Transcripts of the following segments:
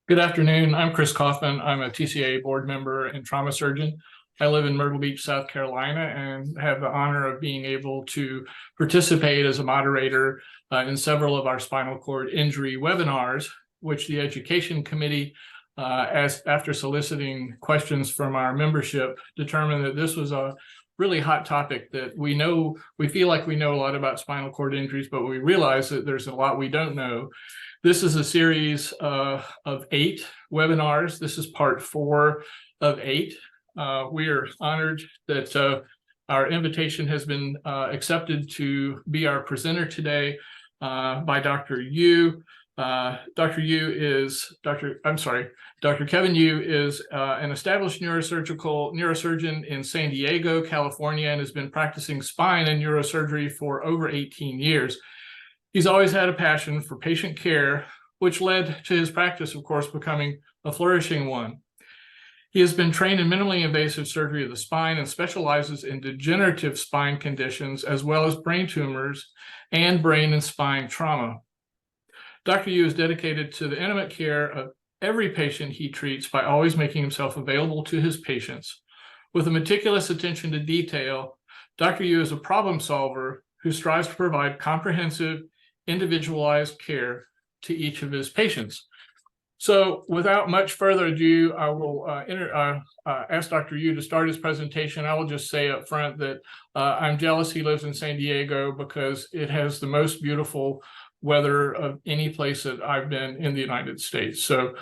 Good afternoon. I'm Chris Kaufman. I'm a TCA board member and trauma surgeon. I live in Myrtle Beach, South Carolina, and have the honor of being able to participate as a moderator in several of our spinal cord injury webinars, which the Education Committee, after soliciting questions from our membership, determined that this was a really hot topic that we feel like we know a lot about spinal cord injuries, but we realize that there's a lot we don't know. This is a series of 8 webinars. This is part 4 of 8. We are honored that our invitation has been accepted to be our presenter today by Dr. Yu. Dr. Kevin Yu is an established neurosurgeon in San Diego, California, and has been practicing spine and neurosurgery for over 18 years. He's always had a passion for patient care, which led to his practice, of course, becoming a flourishing one. He has been trained in minimally invasive surgery of the spine and specializes in degenerative spine conditions, as well as brain tumors and brain and spine trauma. Dr. Yu is dedicated to the intimate care of every patient he treats by always making himself available to his patients. With a meticulous attention to detail, Dr. Yu is a problem solver who strives to provide comprehensive, individualized care to each of his patients. So without much further ado, I will ask Dr. Yu to start his presentation. I will just say up front that I'm jealous he lives in San Diego because it has the most beautiful weather of any place that I've been in the United States. So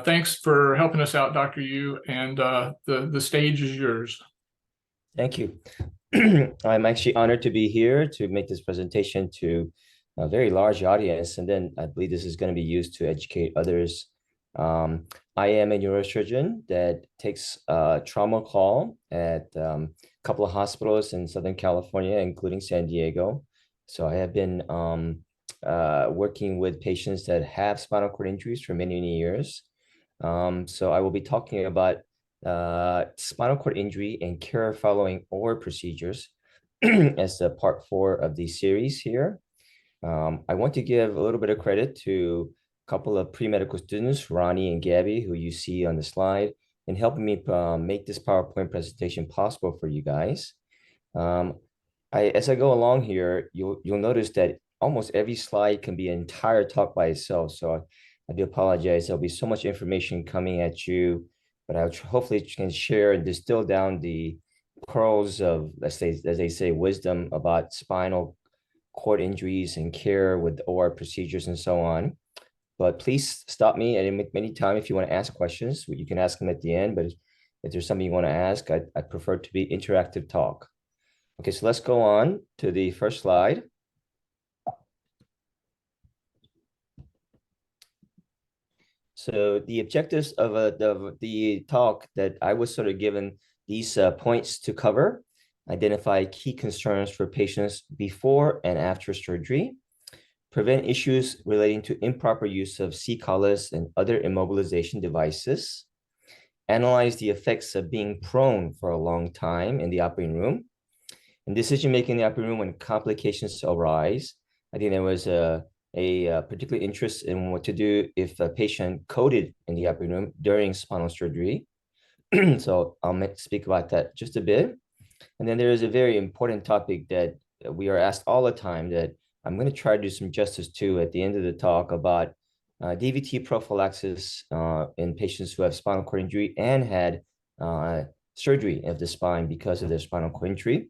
thanks for helping us out, Dr. Yu, and the stage is yours. Thank you. I'm actually honored to be here to make this presentation to a very large audience, and then I believe this is going to be used to educate others. I am a neurosurgeon that takes a trauma call at a couple of hospitals in Southern California, including San Diego. So I have been working with patients that have spinal cord injuries for many, many years. So I will be talking about spinal cord injury and care following OR procedures as the part 4 of the series here. I want to give a little bit of credit to a couple of pre-medical students, Ronnie and Gabby, who you see on the slide, in helping me make this PowerPoint presentation possible for you guys. As I go along here, you'll notice that almost every slide can be an entire talk by itself. So I do apologize. There'll be so much information coming at you, but I hopefully can share and distill down the pearls of, let's say, as they say, wisdom about spinal cord injuries and care with OR procedures and so on. But please stop me at any time if you want to ask questions. You can ask them at the end, but if there's something you want to ask, I prefer to be interactive talk. Okay, so let's go on to the first slide. So the objectives of the talk that I was sort of given these points to cover: identify key concerns for patients before and after surgery, prevent issues relating to improper use of C-collars and other immobilization devices, analyze the effects of being prone for a long time in the operating room, and decision-making in the operating room when complications arise. I think there was a particular interest in what to do if a patient coded in the operating room during spinal surgery. So I'll speak about that just a bit. And then there is a very important topic that we are asked all the time that I'm going to try to do some justice to at the end of the talk about DVT prophylaxis in patients who have spinal cord injury and had surgery of the spine because of their spinal cord injury.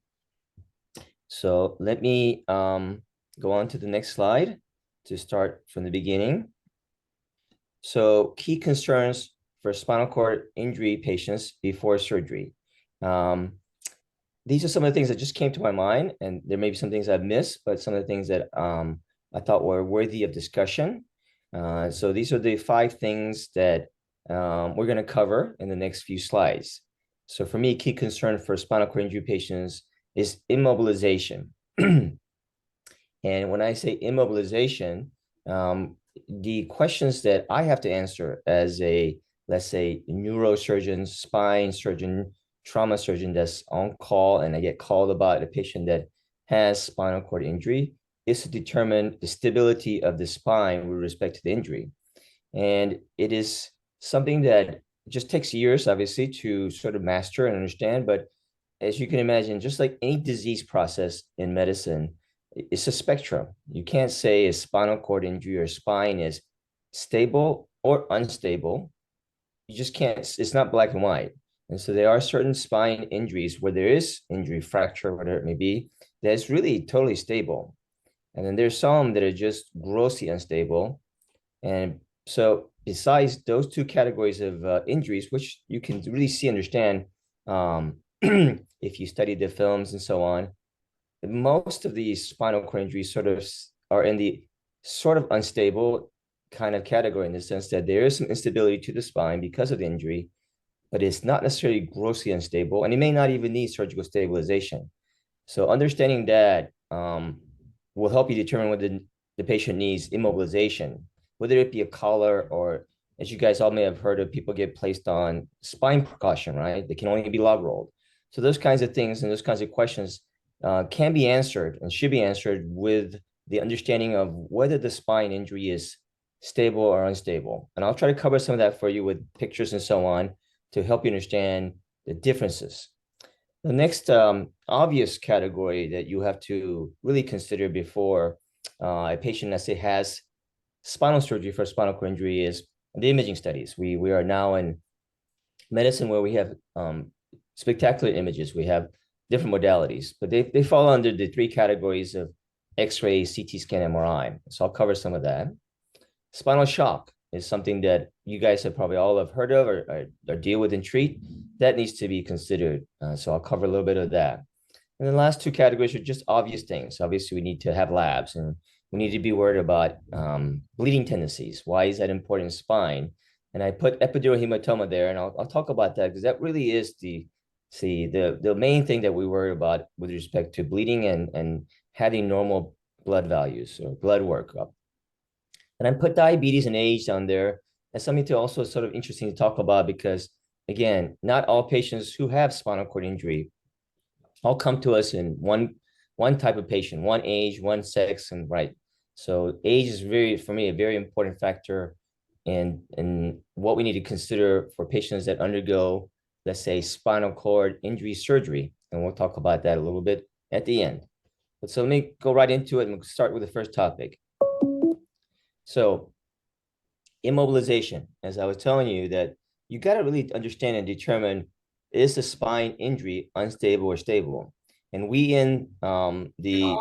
So let me go on to the next slide to start from the beginning. So key concerns for spinal cord injury patients before surgery. These are some of the things that just came to my mind, and there may be some things I've missed, but some of the things that I thought were worthy of discussion. So these are the 5 things that we're going to cover in the next few slides. So for me, key concern for spinal cord injury patients is immobilization. And when I say immobilization, the questions that I have to answer as a, let's say, neurosurgeon, spine surgeon, trauma surgeon that's on call, and I get called about a patient that has spinal cord injury, is to determine the stability of the spine with respect to the injury. And it is something that just takes years, obviously, to sort of master and understand. But as you can imagine, just like any disease process in medicine, it's a spectrum. You can't say a spinal cord injury or spine is stable or unstable. You just can't, it's not black and white. And so there are certain spine injuries where there is injury, fracture, whatever it may be, that's really totally stable. And then there's some that are just grossly unstable. And so besides those two categories of injuries, which you can really see, understand if you study the films and so on, most of these spinal cord injuries sort of are in the sort of unstable kind of category, in the sense that there is some instability to the spine because of the injury, but it's not necessarily grossly unstable, and it may not even need surgical stabilization. So understanding that will help you determine whether the patient needs immobilization, whether it be a collar or, as you guys all may have heard of, people get placed on spine precaution, right? They can only be log rolled. So those kinds of things and those kinds of questions can be answered and should be answered with the understanding of whether the spine injury is stable or unstable. And I'll try to cover some of that for you with pictures and so on to help you understand the differences. The next obvious category that you have to really consider before a patient, let's say, has spinal surgery for spinal cord injury is the imaging studies. We are now in medicine where we have spectacular images. We have different modalities, but they fall under the three categories of X-ray, CT scan, MRI. So I'll cover some of that. Spinal shock is something that you guys have probably all have heard of or deal with and treat. That needs to be considered. So I'll cover a little bit of that. And the last two categories are just obvious things. Obviously, we need to have labs, and we need to be worried about bleeding tendencies. Why is that important in spine? And I put epidural hematoma there, and I'll talk about that because that really is the main thing that we worry about with respect to bleeding and having normal blood values or blood workup. And I put diabetes and age down there as something to also sort of interesting to talk about, because again, not all patients who have spinal cord injury all come to us in one type of patient, one age, one sex, and right. So age is very, for me, a very important factor in what we need to consider for patients that undergo, let's say, spinal cord injury surgery. And we'll talk about that a little bit at the end. But so let me go right into it, and we'll start with the first topic. So immobilization, as I was telling you, that you got to really understand and determine, is the spine injury unstable or stable? And we in the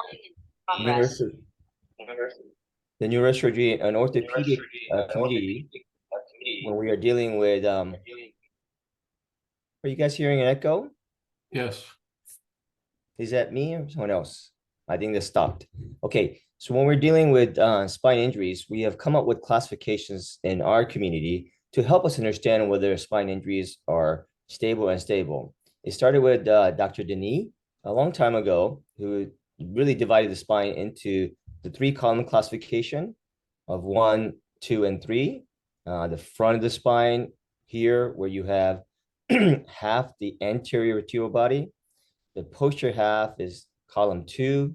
neurosurgery and orthopedic community, when we are dealing with, are you guys hearing an echo? Yes. Is that me or someone else? I think that stopped. Okay, so when we're dealing with spine injuries, we have come up with classifications in our community to help us understand whether spine injuries are stable or unstable. It started with Dr. Denis a long time ago, who really divided the spine into the three-column classification of 1, 2, and 3. The front of the spine here, where you have half the anterior vertebral body. The posterior half is column 2.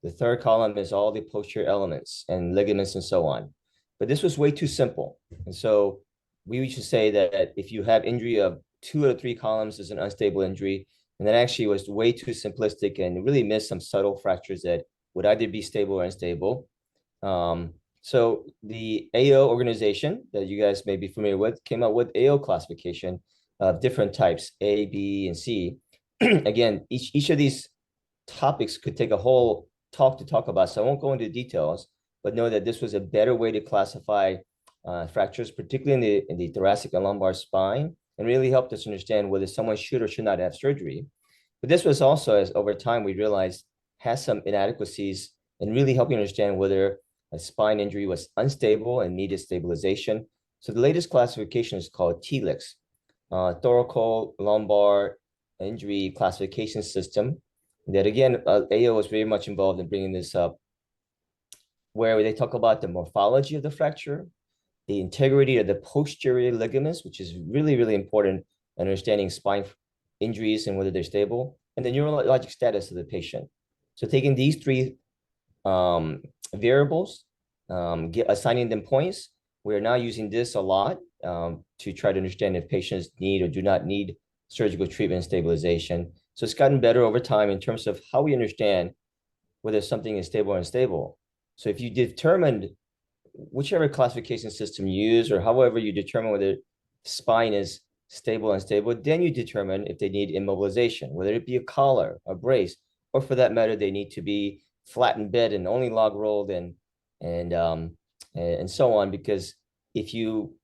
The third column is all the posterior elements and ligaments and so on. But this was way too simple. And so we used to say that if you have injury of 2 out of 3 columns is an unstable injury, and that actually was way too simplistic and really missed some subtle fractures that would either be stable or unstable. So the AO organization that you guys may be familiar with came out with AO classification of different types, A, B, and C. Again, each of these topics could take a whole talk to talk about, so I won't go into details, but know that this was a better way to classify fractures, particularly in the thoracic and lumbar spine, and really helped us understand whether someone should or should not have surgery. But this was also, as over time we realized, has some inadequacies in really helping understand whether a spine injury was unstable and needed stabilization. So the latest classification is called TLIX, thoracolumbar injury classification system, that again, AO was very much involved in bringing this up, where they talk about the morphology of the fracture, the integrity of the posterior ligaments, which is really, really important in understanding spine injuries and whether they're stable, and the neurologic status of the patient. So taking these three variables, assigning them points, we're now using this a lot to try to understand if patients need or do not need surgical treatment and stabilization. So it's gotten better over time in terms of how we understand whether something is stable or unstable. So if you determined whichever classification system you use, or however you determine whether spine is stable or unstable, then you determine if they need immobilization, whether it be a collar, a brace, or for that matter, they need to be flat in bed and only log rolled and so on. Because if you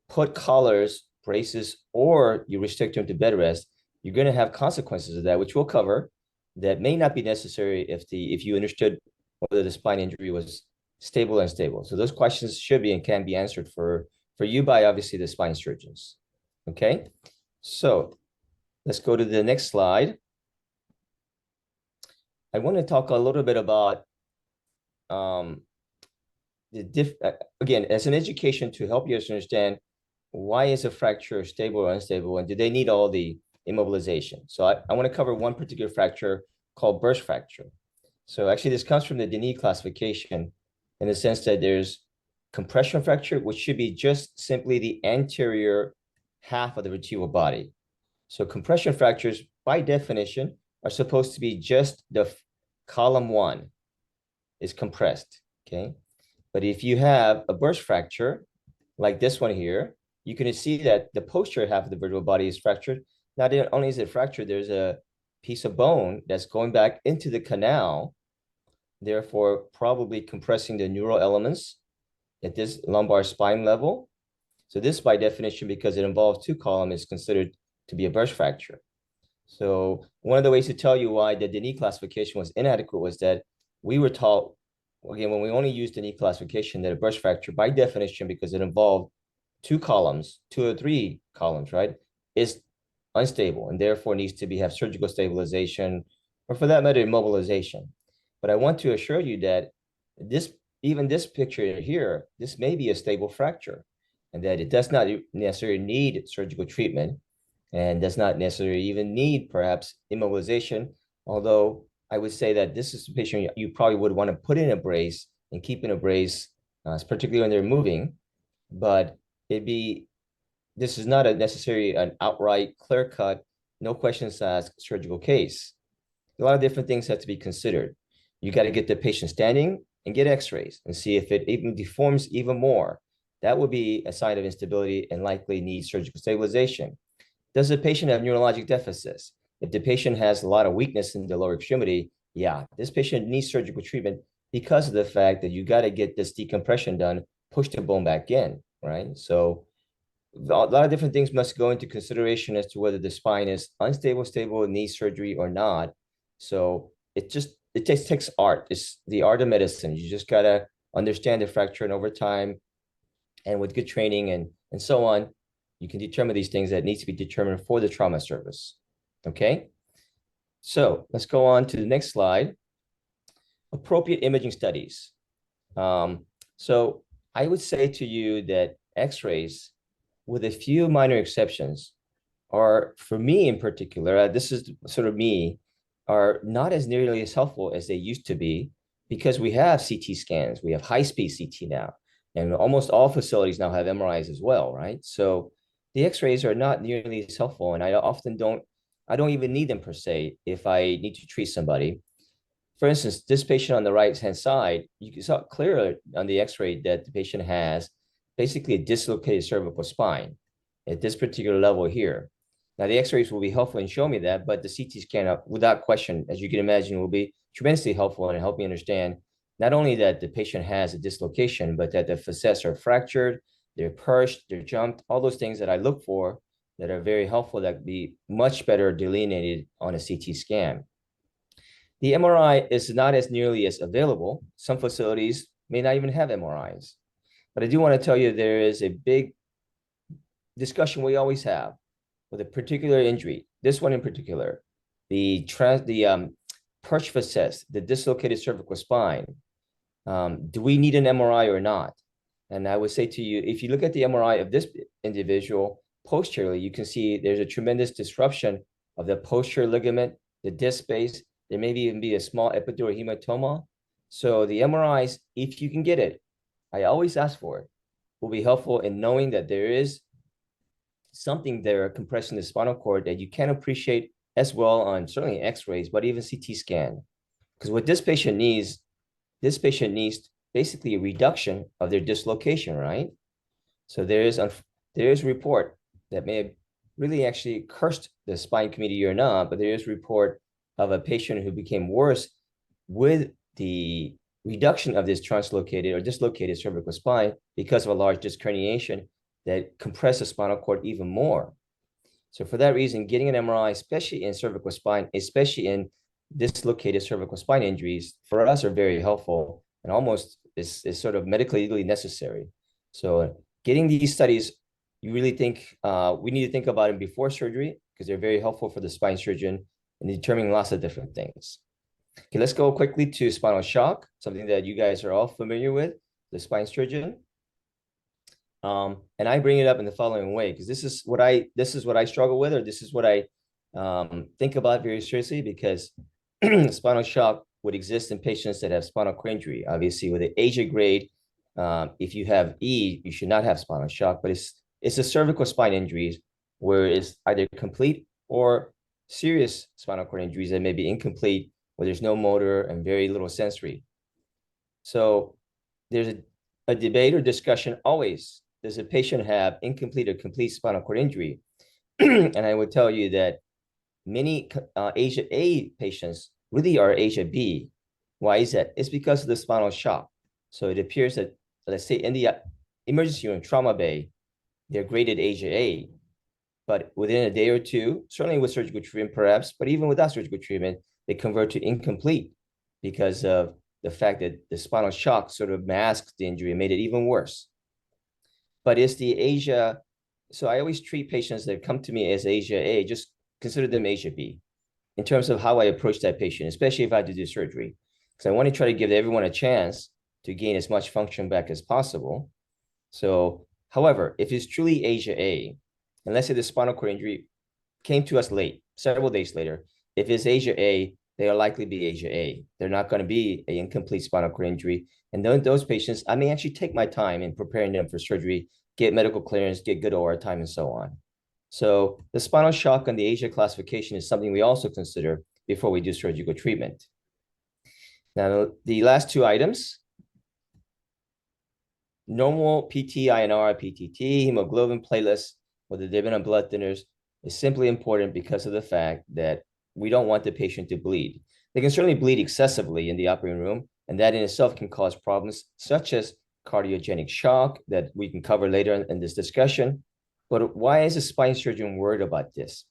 put collars, braces, or you restrict them to bed rest, you're going to have consequences of that, which we'll cover, that may not be necessary if you understood whether the spine injury was stable and unstable. So those questions should be and can be answered for you by obviously the spine surgeons. Okay, so let's go to the next slide. I want to talk a little bit about again, as an education to help you understand why is a fracture stable or unstable, and do they need all the immobilization. So I want to cover one particular fracture called burst fracture. So actually this comes from the Denis classification in the sense that there's compression fracture, which should be just simply the anterior half of the vertebral body. So compression fractures, by definition, are supposed to be just the column 1 is compressed, okay? But if you have a burst fracture, like this one here, you can see that the posterior half of the vertebral body is fractured. Not only is it fractured, there's a piece of bone that's going back into the canal, therefore probably compressing the neural elements at this lumbar spine level. So this, by definition, because it involves 2 columns, is considered to be a burst fracture. So one of the ways to tell you why the Denis classification was inadequate was that we were taught, again, when we only used Denis classification, that a burst fracture, by definition, because it involved 2 columns, 2 or 3 columns, right, is unstable and therefore needs to have surgical stabilization, or for that matter, immobilization. But I want to assure you that even this picture here, this may be a stable fracture, and that it does not necessarily need surgical treatment and does not necessarily even need perhaps immobilization. Although I would say that this is a patient you probably would want to put in a brace and keep in a brace, particularly when they're moving. But this is not necessarily an outright clear-cut, no questions asked surgical case. A lot of different things have to be considered. You got to get the patient standing and get x-rays and see if it even deforms even more. That would be a sign of instability and likely needs surgical stabilization. Does the patient have neurologic deficits? If the patient has a lot of weakness in the lower extremity, yeah, this patient needs surgical treatment because of the fact that you got to get this decompression done, push the bone back in, right? So a lot of different things must go into consideration as to whether the spine is unstable, stable, needs surgery or not. So it just takes art. It's the art of medicine. You just got to understand the fracture, and over time and with good training and so on, you can determine these things that need to be determined for the trauma service. Okay, so let's go on to the next slide. Appropriate imaging studies. So I would say to you that x-rays, with a few minor exceptions, are, for me in particular, this is sort of me, are not as nearly as helpful as they used to be, because we have CT scans, we have high-speed CT now, and almost all facilities now have MRIs as well, right? So the x-rays are not nearly as helpful, and I don't even need them per se if I need to treat somebody. For instance, this patient on the right-hand side, you can saw clearly on the x-ray that the patient has basically a dislocated cervical spine at this particular level here. Now, the x-rays will be helpful in showing me that, but the CT scan, without question, as you can imagine, will be tremendously helpful in helping me understand not only that the patient has a dislocation, but that the facets are fractured, they're perched, they're jumped, all those things that I look for that are very helpful, that be much better delineated on a CT scan. The MRI is not as nearly as available. Some facilities may not even have MRIs. But I do want to tell you there is a big discussion we always have with a particular injury, this one in particular, the perch facets, the dislocated cervical spine. Do we need an MRI or not? And I would say to you, if you look at the MRI of this individual posteriorly, you can see there's a tremendous disruption of the posterior ligament, the disc space. There may even be a small epidural hematoma. So the MRIs, if you can get it, I always ask for it, will be helpful in knowing that there is something there compressing the spinal cord that you can't appreciate as well on certainly X-rays, but even CT scan. Because what this patient needs basically a reduction of their dislocation, right? So there is a report that may have really actually cursed the spine community or not, but there is a report of a patient who became worse with the reduction of this translocated or dislocated cervical spine because of a large disc herniation that compressed the spinal cord even more. So for that reason, getting an MRI, especially in cervical spine, especially in dislocated cervical spine injuries, for us are very helpful and almost is sort of medically legally necessary. So getting these studies, you really think we need to think about them before surgery because they're very helpful for the spine surgeon in determining lots of different things. Okay, let's go quickly to spinal shock, something that you guys are all familiar with, the spine surgeon. And I bring it up in the following way, because this is what I struggle with, or this is what I think about very seriously, because spinal shock would exist in patients that have spinal cord injury. Obviously, with the ASIA grade, if you have E, you should not have spinal shock, but it's the cervical spine injuries where it's either complete or serious spinal cord injuries that may be incomplete, where there's no motor and very little sensory. So there's a debate or discussion always. Does a patient have incomplete or complete spinal cord injury? And I would tell you that many ASIA A patients really are ASIA B. Why is that? It's because of the spinal shock. So it appears that, let's say in the emergency room trauma bay, they're graded ASIA A. But within a day or two, certainly with surgical treatment perhaps, but even without surgical treatment, they convert to incomplete because of the fact that the spinal shock sort of masked the injury and made it even worse. But it's the ASIA, so I always treat patients that come to me as ASIA A, just consider them ASIA B in terms of how I approach that patient, especially if I had to do surgery, because I want to try to give everyone a chance to gain as much function back as possible. So, however, if it's truly ASIA A, and let's say the spinal cord injury came to us late, several days later, if it's ASIA A, they are likely to be ASIA A. They're not going to be an incomplete spinal cord injury. And those patients, I may actually take my time in preparing them for surgery, get medical clearance, get good OR time, and so on. So the spinal shock and the ASIA classification is something we also consider before we do surgical treatment. Now, the last two items, normal PT, INR, PTT, hemoglobin platelets, whether they've been on blood thinners, is simply important because of the fact that we don't want the patient to bleed. They can certainly bleed excessively in the operating room, and that in itself can cause problems such as cardiogenic shock that we can cover later in this discussion. But why is a spine surgeon worried about this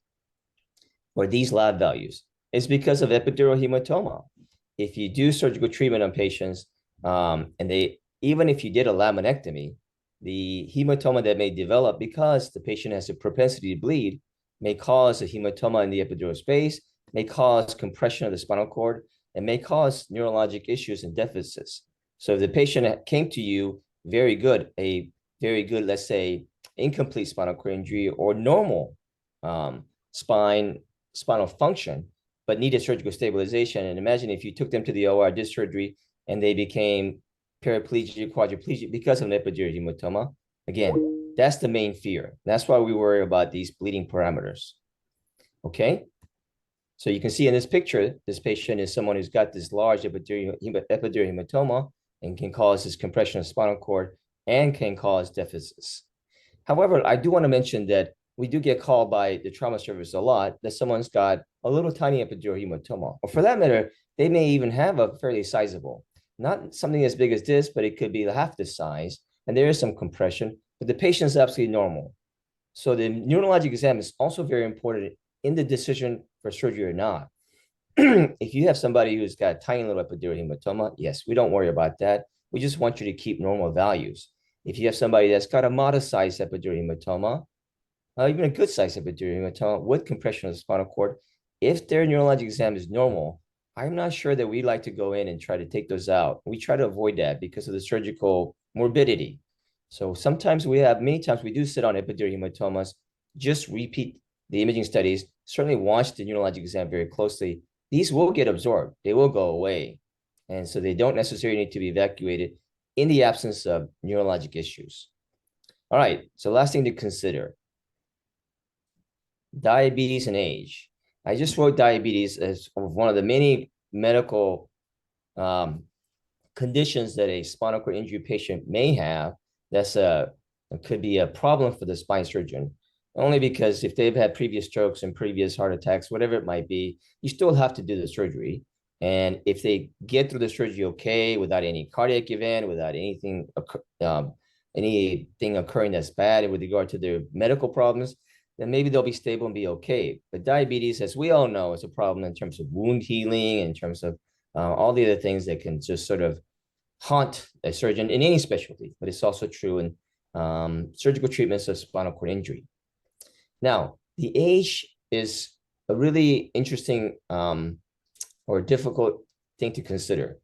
or these lab values? It's because of epidural hematoma. If you do surgical treatment on patients, even if you did a laminectomy, the hematoma that may develop because the patient has a propensity to bleed may cause a hematoma in the epidural space, may cause compression of the spinal cord, and may cause neurologic issues and deficits. So if the patient came to you very good, let's say, incomplete spinal cord injury or normal spinal function, but needed surgical stabilization, and imagine if you took them to the OR, did surgery, and they became paraplegic, quadriplegic because of an epidural hematoma. Again, that's the main fear. That's why we worry about these bleeding parameters. Okay. So you can see in this picture, this patient is someone who's got this large epidural hematoma and can cause this compression of spinal cord and can cause deficits. However, I do want to mention that we do get called by the trauma service a lot that someone's got a little tiny epidural hematoma, or for that matter, they may even have a fairly sizable, not something as big as this, but it could be half the size, and there is some compression, but the patient is absolutely normal. So the neurologic exam is also very important in the decision for surgery or not. If you have somebody who's got a tiny little epidural hematoma, yes, we don't worry about that. We just want you to keep normal values. If you have somebody that's got a modest-sized epidural hematoma, even a good-sized epidural hematoma with compression of the spinal cord, if their neurologic exam is normal, I'm not sure that we like to go in and try to take those out. We try to avoid that because of the surgical morbidity. So many times we do sit on epidural hematomas, just repeat the imaging studies, certainly watch the neurologic exam very closely. These will get absorbed. They will go away. And so they don't necessarily need to be evacuated in the absence of neurologic issues. All right, so last thing to consider. diabetes and age. I just wrote diabetes as one of the many medical um, conditions that a spinal cord injury patient may have. That's a could be a problem for the spine surgeon, only because if they've had previous strokes and previous heart attacks, whatever it might be, you still have to do the surgery. And if they get through the surgery okay, without any cardiac event, without anything occurring that's bad with regard to their medical problems, then maybe they'll be stable and be okay. But diabetes, as we all know, is a problem in terms of wound healing, in terms of all the other things that can just sort of haunt a surgeon in any specialty, but it's also true in surgical treatments of spinal cord injury. Now, the age is a really interesting or difficult thing to consider.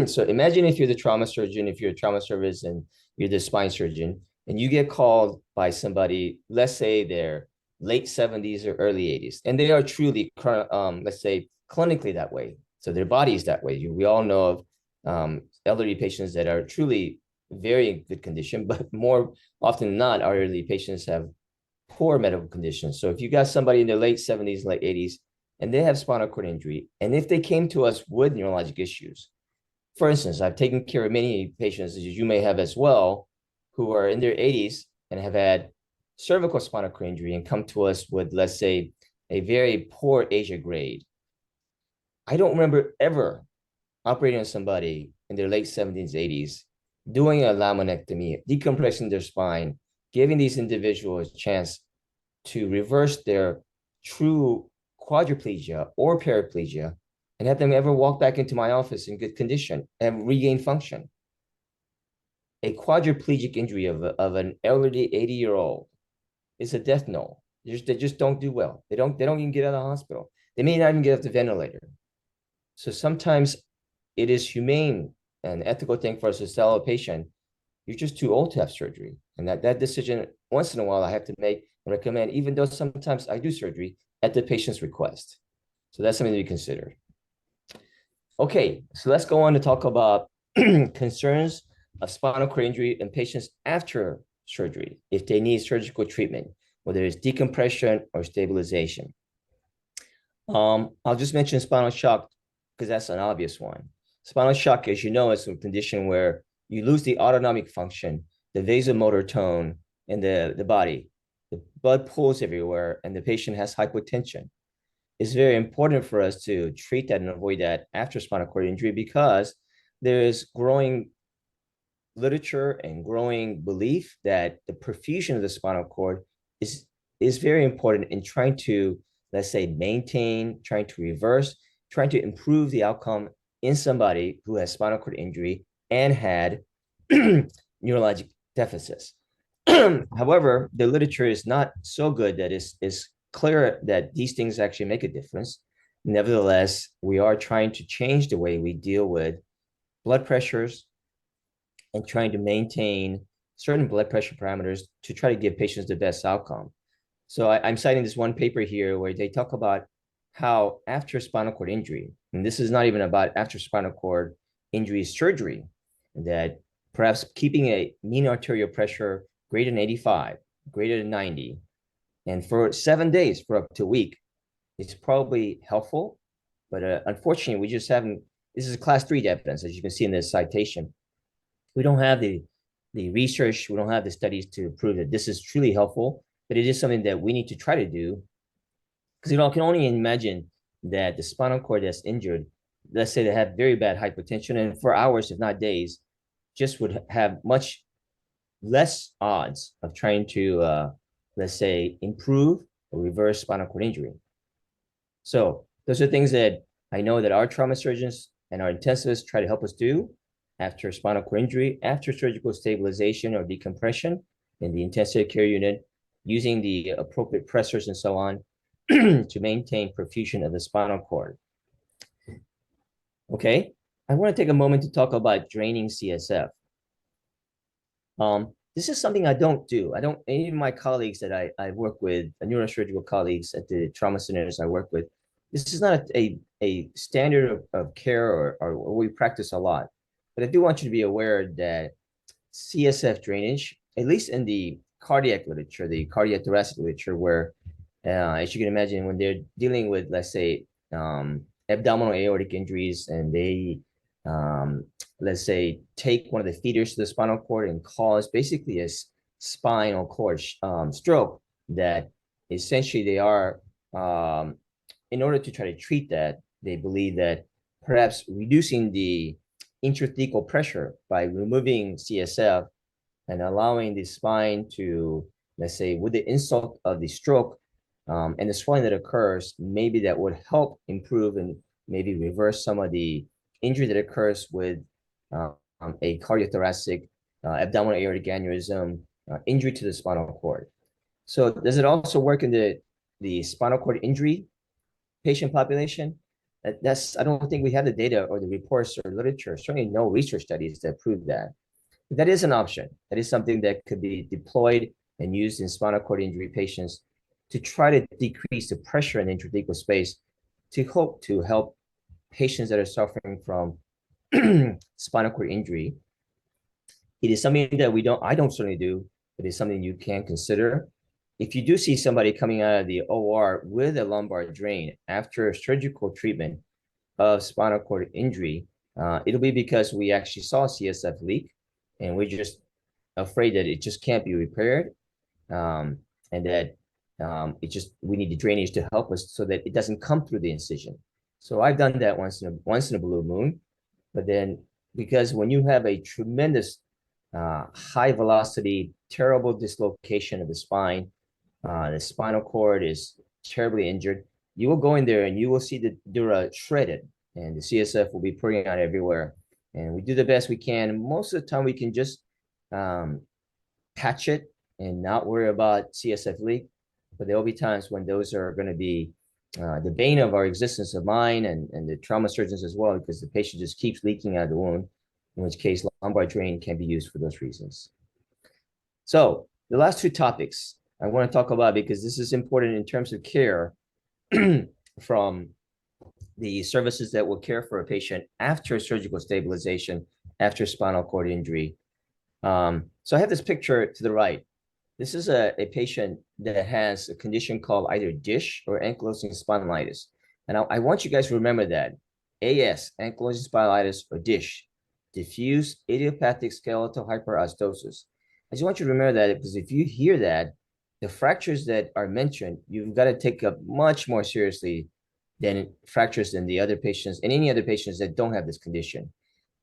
So imagine if you're the trauma surgeon, if you're a trauma service and you're the spine surgeon, and you get called by somebody, let's say they're late 70s or early 80s, and they are truly, let's say, clinically that way. So their body is that way. We all know of elderly patients that are truly very good condition, but more often than not, our elderly patients have poor medical conditions. So if you got somebody in their late 70s, late 80s, and they have spinal cord injury, and if they came to us with neurologic issues, for instance, I've taken care of many patients, as you may have as well, who are in their 80s and have had cervical spinal cord injury and come to us with, let's say, a very poor Asia grade. I don't remember ever operating on somebody in their late 70s, 80s, doing a laminectomy, decompressing their spine, giving these individuals a chance to reverse their true quadriplegia or paraplegia and have them ever walk back into my office in good condition and regain function. A quadriplegic injury of an elderly 80-year-old is a death knell. They just don't do well. They don't even get out of the hospital. They may not even get off the ventilator. So sometimes it is humane and ethical thing for us to tell a patient, you're just too old to have surgery. And that decision, once in a while, I have to make and recommend, even though sometimes I do surgery at the patient's request. So that's something to be considered. Okay, so let's go on to talk about concerns of spinal cord injury in patients after surgery, if they need surgical treatment, whether it's decompression or stabilization. I'll just mention spinal shock because that's an obvious one. Spinal shock, as you know, is a condition where you lose the autonomic function, the vasomotor tone in the body. The blood pools everywhere and the patient has hypotension. It's very important for us to treat that and avoid that after spinal cord injury because there is growing literature and growing belief that the perfusion of the spinal cord is very important in trying to, let's say, maintain, trying to reverse, trying to improve the outcome in somebody who has spinal cord injury and had neurologic deficits. However, the literature is not so good that it's clear that these things actually make a difference. Nevertheless, we are trying to change the way we deal with blood pressures and trying to maintain certain blood pressure parameters to try to give patients the best outcome. So I'm citing this one paper here where they talk about how after spinal cord injury, and this is not even about after spinal cord injury surgery, that perhaps keeping a mean arterial pressure greater than 85, greater than 90, and for 7 days, for up to a week, it's probably helpful. But unfortunately, we just haven't, this is class 3 evidence, as you can see in this citation. We don't have the research, we don't have the studies to prove that this is truly helpful, but it is something that we need to try to do. Because I can only imagine that the spinal cord that's injured, let's say they have very bad hypertension, and for hours, if not days, just would have much less odds of trying to, let's say, improve or reverse spinal cord injury. So those are things that I know that our trauma surgeons and our intensivists try to help us do after spinal cord injury, after surgical stabilization or decompression in the intensive care unit, using the appropriate pressors and so on to maintain perfusion of the spinal cord. Okay, I want to take a moment to talk about draining CSF. This is something I don't do. I don't, any of my colleagues that I work with, neurosurgical colleagues at the trauma centers I work with, this is not a standard of care or what we practice a lot. But I do want you to be aware that CSF drainage, at least in the cardiac literature, the cardiac thoracic literature, where As you can imagine, when they're dealing with, let's say, abdominal aortic injuries, and they, um, let's say, take one of the feeders to the spinal cord and cause basically a spinal cord stroke, that essentially they are, in order to try to treat that, they believe that perhaps reducing the intrathecal pressure by removing CSF and allowing the spine to, let's say, with the insult of the stroke, and the swelling that occurs, maybe that would help improve and maybe reverse some of the injury that occurs with a cardiothoracic abdominal aortic aneurysm injury to the spinal cord. So does it also work in the spinal cord injury patient population? That's, I don't think we have the data or the reports or literature, certainly no research studies that prove that. That is an option. That is something that could be deployed and used in spinal cord injury patients to try to decrease the pressure in the intrathecal space, to hope to help patients that are suffering from spinal cord injury. It is something that I don't certainly do, but it's something you can consider. If you do see somebody coming out of the OR with a lumbar drain after surgical treatment of spinal cord injury, it'll be because we actually saw a CSF leak, and we're just afraid that it just can't be repaired, and that we need the drainage to help us so that it doesn't come through the incision. So I've done that once in a blue moon, but then because when you have a tremendous high velocity, terrible dislocation of the spinal cord is terribly injured, you will go in there and you will see the dura shredded, and the CSF will be pouring out everywhere. And we do the best we can. Most of the time, we can just patch it and not worry about CSF leak. But there will be times when those are going to be the bane of our existence, of mine and the trauma surgeons as well, because the patient just keeps leaking out of the wound, in which case lumbar drain can be used for those reasons. So the last two topics I want to talk about, because this is important in terms of care from the services that will care for a patient after surgical stabilization, after spinal cord injury. So I have this picture to the right. This is a patient that has a condition called either DISH or ankylosing spondylitis. And I want you guys to remember that. AS, ankylosing spondylitis, or DISH, diffuse idiopathic skeletal hyperostosis. I just want you to remember that, because if you hear that, the fractures that are mentioned, you've got to take up much more seriously than fractures in the other patients and any other patients that don't have this condition.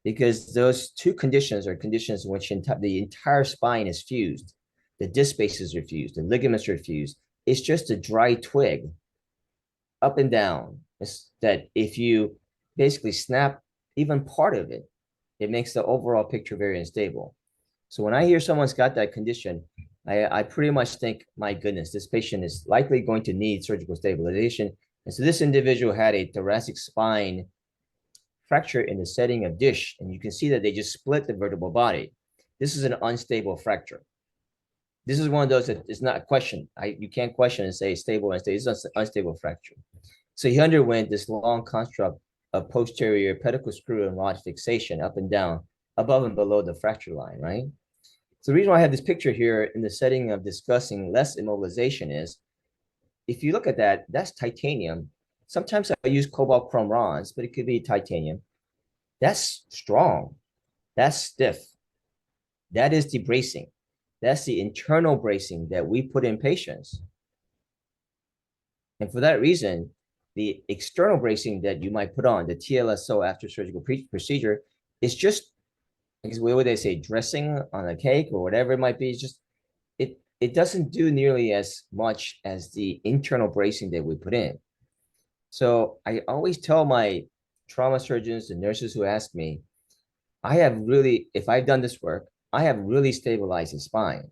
Because those two conditions are conditions in which the entire spine is fused. The disc spaces are fused, the ligaments are fused. It's just a dry twig up and down. It's that if you basically snap even part of it, it makes the overall picture very unstable. So when I hear someone's got that condition, I pretty much think, my goodness, this patient is likely going to need surgical stabilization. And so this individual had a thoracic spine fracture in the setting of DISH, and you can see that they just split the vertebral body. This is an unstable fracture. This is one of those that is not a question. You can't question and say stable and unstable. It's an unstable fracture. So he underwent this long construct of posterior pedicle screw and rod fixation up and down, above and below the fracture line, right? So the reason why I have this picture here in the setting of discussing less immobilization is, if you look at that, that's titanium. Sometimes I use cobalt chrome rods, but it could be titanium. That's strong. That's stiff. That is the bracing. That's the internal bracing that we put in patients. And for that reason, the external bracing that you might put on, the TLSO after surgical procedure, is just, what would they say, dressing on a cake or whatever it might be. It's just, it doesn't do nearly as much as the internal bracing that we put in. So I always tell my trauma surgeons and nurses who ask me, if I've done this work, I have really stabilized the spine.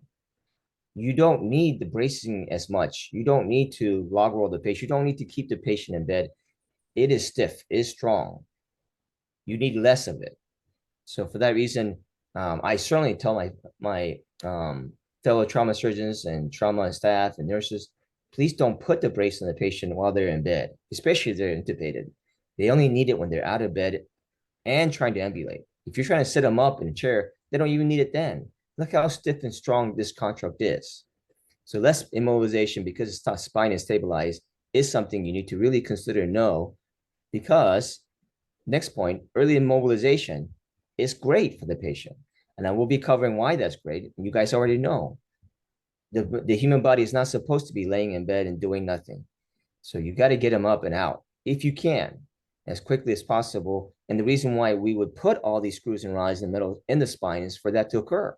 You don't need the bracing as much. You don't need to log roll the patient. You don't need to keep the patient in bed. It is stiff, it is strong. You need less of it. So for that reason, I certainly tell my fellow trauma surgeons and trauma staff and nurses, please don't put the brace on the patient while they're in bed, especially if they're intubated. They only need it when they're out of bed and trying to ambulate. If you're trying to sit them up in a chair, they don't even need it then. Look how stiff and strong this construct is. So less immobilization because the spine is stabilized is something you need to really consider know, because next point, early immobilization is great for the patient. And I will be covering why that's great. You guys already know. The human body is not supposed to be laying in bed and doing nothing. So you got to get them up and out if you can, as quickly as possible. And the reason why we would put all these screws and rods in the middle in the spine is for that to occur.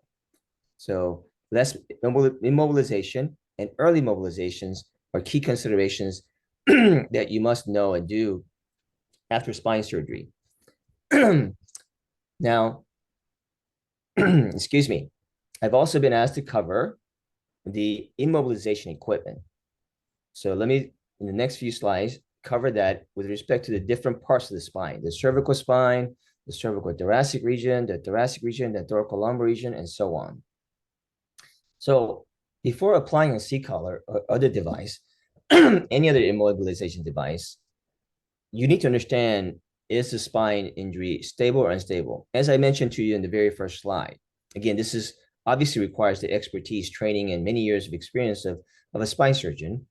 So less immobilization and early mobilizations are key considerations that you must know and do after spine surgery. Now, excuse me, I've also been asked to cover the immobilization equipment. So let me, in the next few slides, cover that with respect to the different parts of the spine, the cervical spine, the cervical thoracic region, the thoracolumbar region, and so on. So before applying a C-collar or other device, any other immobilization device, you need to understand, is the spine injury stable or unstable? As I mentioned to you in the very first slide, again, this is obviously requires the expertise, training, and many years of experience of a spine surgeon.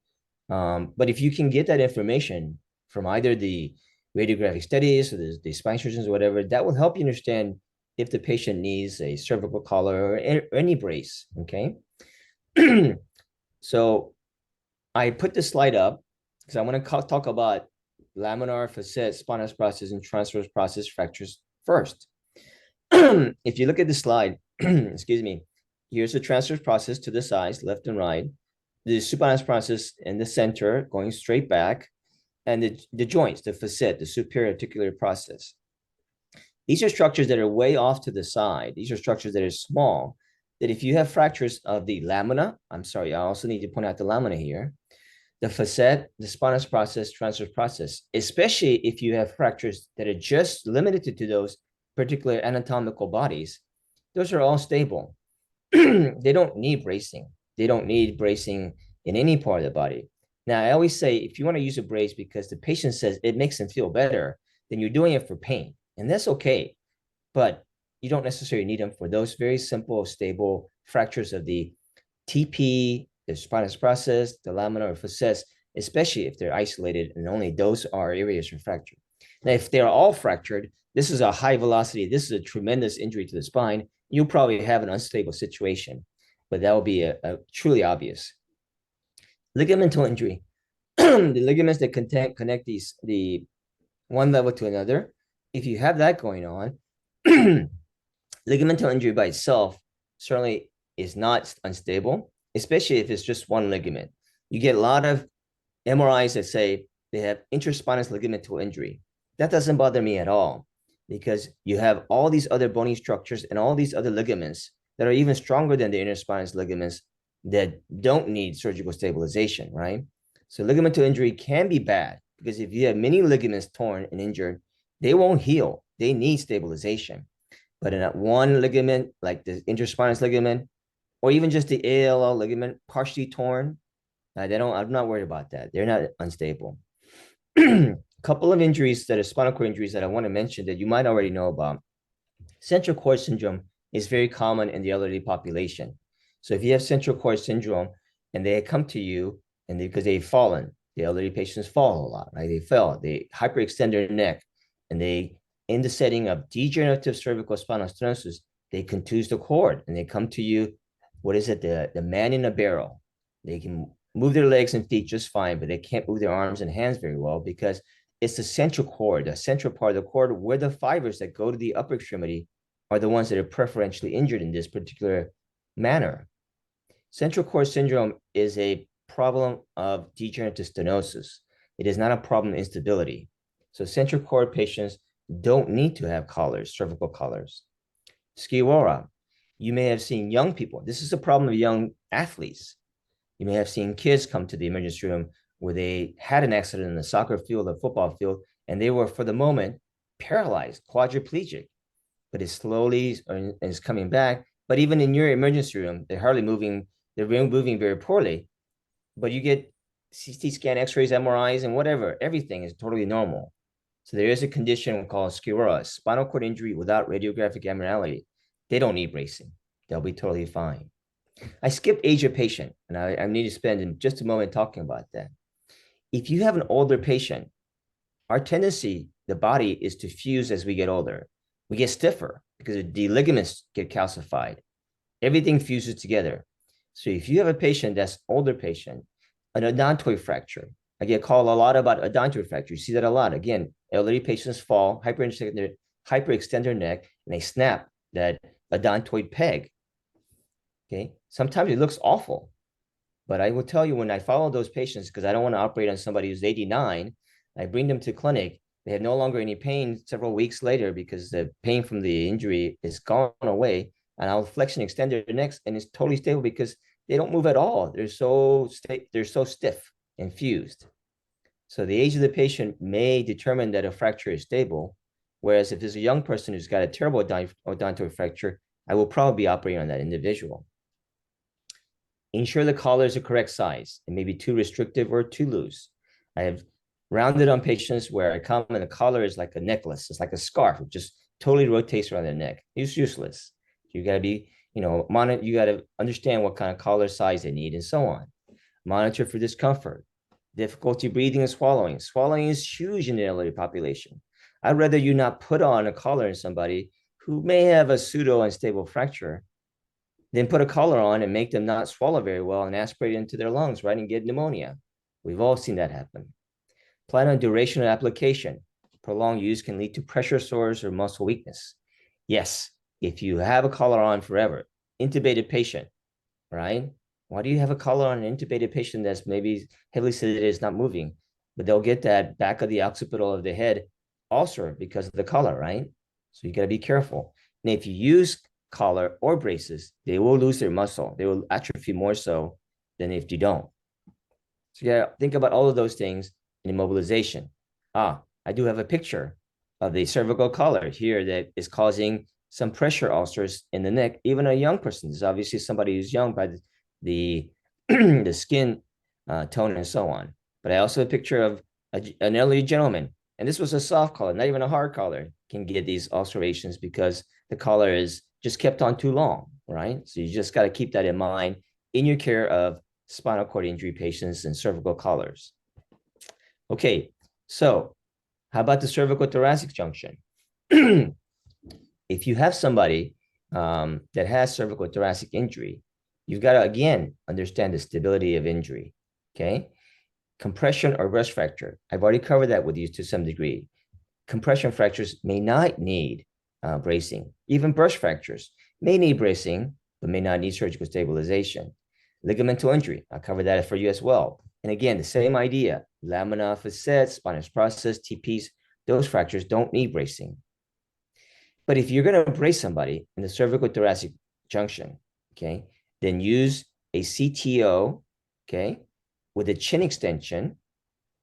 But if you can get that information from either the radiographic studies or the spine surgeons or whatever, that will help you understand if the patient needs a cervical collar or any brace, okay? So I put this slide up because I want to talk about laminar, facet, spinous process, and transverse process fractures first. If you look at the slide, excuse me, here's the transverse process to the sides, left and right. The supinous process in the center going straight back, and the joints, the facet, the superior articular process. These are structures that are way off to the side. These are structures that are small, that if you have fractures of the lamina, I'm sorry, I also need to point out the lamina here, the facet, the spinous process, transverse process, especially if you have fractures that are just limited to those particular anatomical bodies, those are all stable. They don't need bracing. They don't need bracing in any part of the body. Now, I always say, if you want to use a brace because the patient says it makes them feel better, then you're doing it for pain, and that's okay. But you don't necessarily need them for those very simple, stable fractures of the TP, the spinous process, the lamina or facets, especially if they're isolated and only those are areas for fracture. Now, if they're all fractured, this is a high velocity, this is a tremendous injury to the spine, you'll probably have an unstable situation, but that will be a truly obvious. Ligamental injury, the ligaments that connect the one level to another, if you have that going on, ligamental injury by itself certainly is not unstable, especially if it's just one ligament. You get a lot of MRIs that say they have interspinous ligamental injury. That doesn't bother me at all, because you have all these other bony structures and all these other ligaments that are even stronger than the interspinous ligaments that don't need surgical stabilization, right? So ligamental injury can be bad, because if you have many ligaments torn and injured, they won't heal. They need stabilization. But in that one ligament, like the interspinous ligament, or even just the ALL ligament partially torn, I'm not worried about that. They're not unstable. Couple of injuries that are spinal cord injuries that I want to mention that you might already know about. Central cord syndrome is very common in the elderly population. So if you have central cord syndrome and they come to you and because they've fallen, the elderly patients fall a lot, right? They fell, they hyperextend their neck, and they, in the setting of degenerative cervical spinal stenosis, they contuse the cord and they come to you. What is it? The man in a barrel. They can move their legs and feet just fine, but they can't move their arms and hands very well because it's the central cord, the central part of the cord where the fibers that go to the upper extremity are the ones that are preferentially injured in this particular manner. Central cord syndrome is a problem of degenerative stenosis. It is not a problem of instability. So central cord patients don't need to have collars, cervical collars. Skiwara, you may have seen young people. This is a problem of young athletes. You may have seen kids come to the emergency room where they had an accident in the soccer field or football field, and they were, for the moment, paralyzed, quadriplegic, but it slowly is coming back. But even in your emergency room, they're hardly moving, they're moving very poorly, but you get CT scan, x-rays, MRIs, and whatever, everything is totally normal. So there is a condition called sclera, spinal cord injury without radiographic abnormality. They don't need bracing. They'll be totally fine. I skipped age of patient, and I need to spend in just a moment talking about that. If you have an older patient, our tendency, the body, is to fuse as we get older. We get stiffer because the ligaments get calcified. Everything fuses together. So if you have a patient that's older patient, an odontoid fracture, I get called a lot about odontoid fracture. You see that a lot. Again, elderly patients fall, hyperextend their neck, and they snap that odontoid peg. Okay. Sometimes it looks awful, but I will tell you, when I follow those patients, because I don't want to operate on somebody who's 89, I bring them to clinic. They have no longer any pain several weeks later because the pain from the injury is gone away. And I'll flexion extend their necks, and it's totally stable because they don't move at all. They're so stiff and fused. So the age of the patient may determine that a fracture is stable. Whereas if there's a young person who's got a terrible odontoid fracture, I will probably be operating on that individual. Ensure the collar is the correct size. It may be too restrictive or too loose. I have rounded on patients where I come and the collar is like a necklace. It's like a scarf. It just totally rotates around their neck. It's useless. You got to be, you got to understand what kind of collar size they need and so on. Monitor for discomfort, difficulty breathing and swallowing. Swallowing is huge in the elderly population. I'd rather you not put on a collar in somebody who may have a pseudo unstable fracture then put a collar on and make them not swallow very well and aspirate into their lungs, right, and get pneumonia. We've all seen that happen. Plan on duration of application. Prolonged use can lead to pressure sores or muscle weakness. Yes, if you have a collar on forever, intubated patient, right? Why do you have a collar on an intubated patient that's maybe heavily sedated, is not moving, but they'll get that back of the occipital of the head ulcer because of the collar, right? So you got to be careful. And if you use collar or braces, they will lose their muscle. They will atrophy more so than if you don't. So yeah, think about all of those things in immobilization. I do have a picture of the cervical collar here that is causing some pressure ulcers in the neck. Even a young person, this is obviously somebody who's young by the the skin tone and so on. But I also have a picture of an elderly gentleman, and this was a soft collar, not even a hard collar, can get these ulcerations because the collar is just kept on too long, right? So you just got to keep that in mind in your care of spinal cord injury patients and cervical collars. Okay, so how about the cervical thoracic junction? If you have somebody that has cervical thoracic injury, you've got to, again, understand the stability of injury, okay? Compression or burst fracture. I've already covered that with you to some degree. Compression fractures may not need bracing. Even burst fractures may need bracing, but may not need surgical stabilization. Ligamental injury, I'll cover that for you as well. And again, the same idea, lamina, facets, spinous process, TPs, those fractures don't need bracing. But if you're going to brace somebody in the cervical thoracic junction, okay, then use a CTO, okay, with a chin extension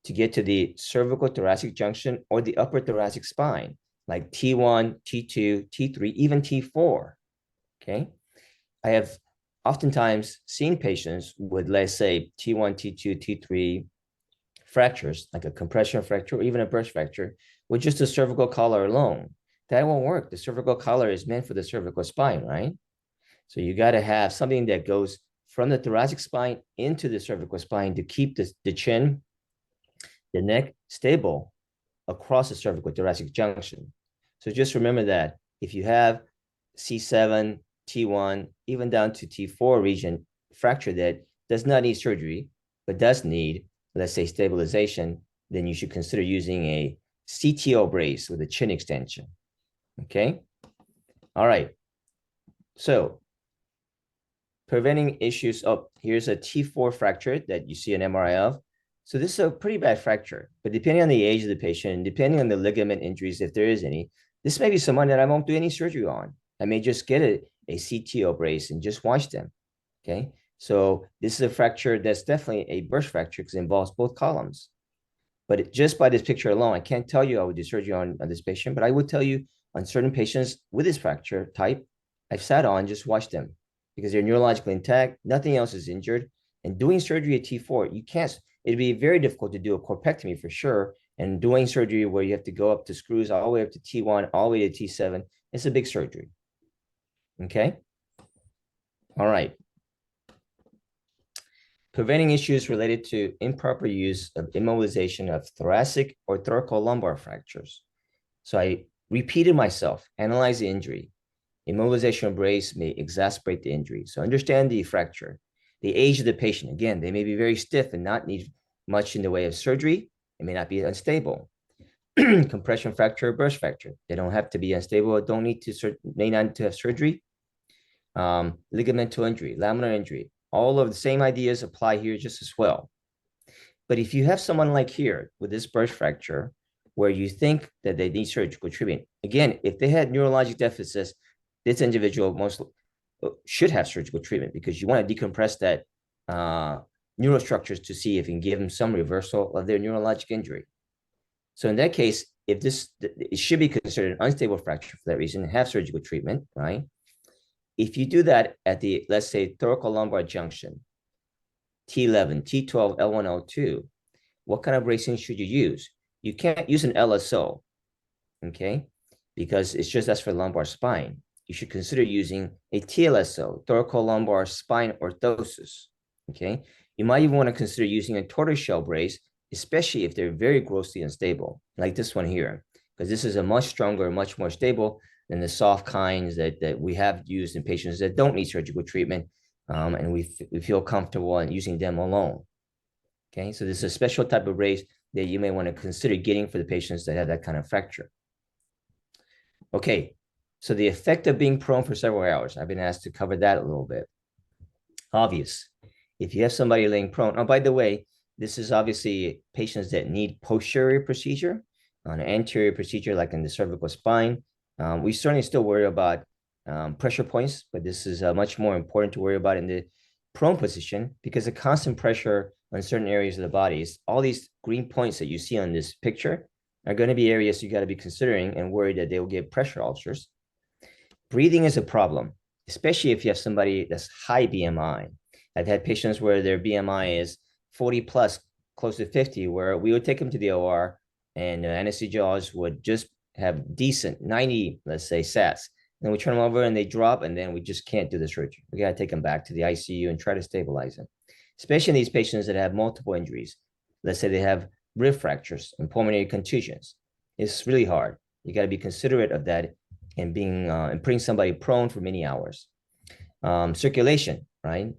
to get to the cervical thoracic junction or the upper thoracic spine, like T1, T2, T3, even T4, okay? I have oftentimes seen patients with, let's say, T1, T2, T3 fractures, like a compression fracture or even a burst fracture, with just a cervical collar alone. That won't work. The cervical collar is meant for the cervical spine, right? So you got to have something that goes from the thoracic spine into the cervical spine to keep the chin, the neck stable across the cervical thoracic junction. So just remember that if you have C7, T1, even down to T4 region fracture that does not need surgery, but does need, let's say, stabilization, then you should consider using a CTO brace with a chin extension. Okay. All right. So preventing issues. Oh, here's a T4 fracture that you see an MRI of. So this is a pretty bad fracture, but depending on the age of the patient, and depending on the ligament injuries, if there is any, this may be someone that I won't do any surgery on. I may just get a CTO brace and just watch them. Okay. So this is a fracture that's definitely a burst fracture because it involves both columns. But just by this picture alone, I can't tell you I would do surgery on this patient, but I would tell you on certain patients with this fracture type, I've sat on, just watched them because they're neurologically intact, nothing else is injured. And doing surgery at T4, you can't, it'd be very difficult to do a corpectomy for sure. And doing surgery where you have to go up to screws all the way up to T1, all the way to T7, it's a big surgery. Okay. All right. preventing issues related to improper use of immobilization of thoracic or thoracolumbar fractures. So I repeated myself, analyze the injury. Immobilization of brace may exacerbate the injury. So understand the fracture, the age of the patient. Again, they may be very stiff and not need much in the way of surgery. It may not be unstable. Compression fracture or burst fracture. They don't have to be unstable, don't need to, may not need to have surgery. Ligamental injury, laminar injury, all of the same ideas apply here just as well. But if you have someone like here with this burst fracture, where you think that they need surgical treatment, again, if they had neurologic deficits, this individual most should have surgical treatment because you want to decompress that neurostructures to see if you can give them some reversal of their neurologic injury. So in that case, if this, it should be considered an unstable fracture for that reason, have surgical treatment, right? If you do that at the, let's say, thoracolumbar junction, T11, T12, L1, L2, what kind of bracing should you use? You can't use an LSO, okay? Because it's just that's for lumbar spine. You should consider using a TLSO, thoracolumbar spine orthosis, okay? You might even want to consider using a tortoiseshell brace, especially if they're very grossly unstable, like this one here, because this is a much stronger, much more stable than the soft kinds that we have used in patients that don't need surgical treatment, and we feel comfortable in using them alone. Okay, so this is a special type of brace that you may want to consider getting for the patients that have that kind of fracture. Okay, so the effect of being prone for several hours. I've been asked to cover that a little bit. Obvious. If you have somebody laying prone, oh, by the way, this is obviously patients that need posterior procedure. On an anterior procedure, like in the cervical spine, we certainly still worry about pressure points, but this is much more important to worry about in the prone position because the constant pressure on certain areas of the body is all these green points that you see on this picture are going to be areas you got to be considering and worried that they will get pressure ulcers. Breathing is a problem, especially if you have somebody that's high BMI. I've had patients where their BMI is 40 plus, close to 50, where we would take them to the OR and anesthesiologists would just have decent 90, let's say, SATs. And we turn them over and they drop, and then we just can't do the surgery. We got to take them back to the ICU and try to stabilize them, especially in these patients that have multiple injuries. Let's say they have rib fractures and pulmonary contusions. It's really hard. You got to be considerate of that and being and putting somebody prone for many hours. Circulation, right?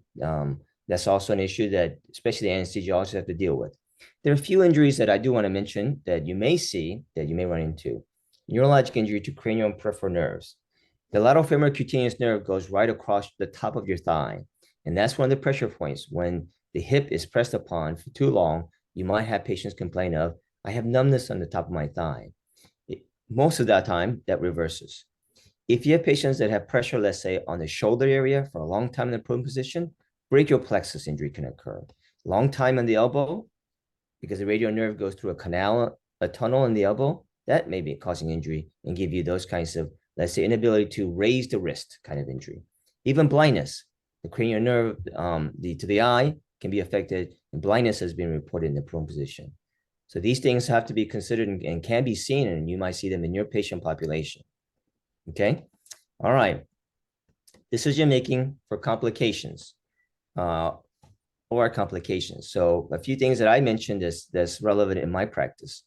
That's also an issue that especially the anesthesiologists have to deal with. There are a few injuries that I do want to mention that you may see, that you may run into. Neurologic injury to cranial and peripheral nerves. The lateral femoral cutaneous nerve goes right across the top of your thigh. And that's one of the pressure points. When the hip is pressed upon for too long, you might have patients complain of, I have numbness on the top of my thigh. Most of that time, that reverses. If you have patients that have pressure, let's say, on the shoulder area for a long time in the prone position, brachial plexus injury can occur. Long time on the elbow, because the radial nerve goes through a canal, a tunnel in the elbow, that may be causing injury and give you those kinds of, let's say, inability to raise the wrist kind of injury. Even blindness, the cranial nerve to the eye can be affected, and blindness has been reported in the prone position. So these things have to be considered and can be seen, and you might see them in your patient population. Okay, all right. Decision making for complications, or complications. So a few things that I mentioned that's relevant in my practice.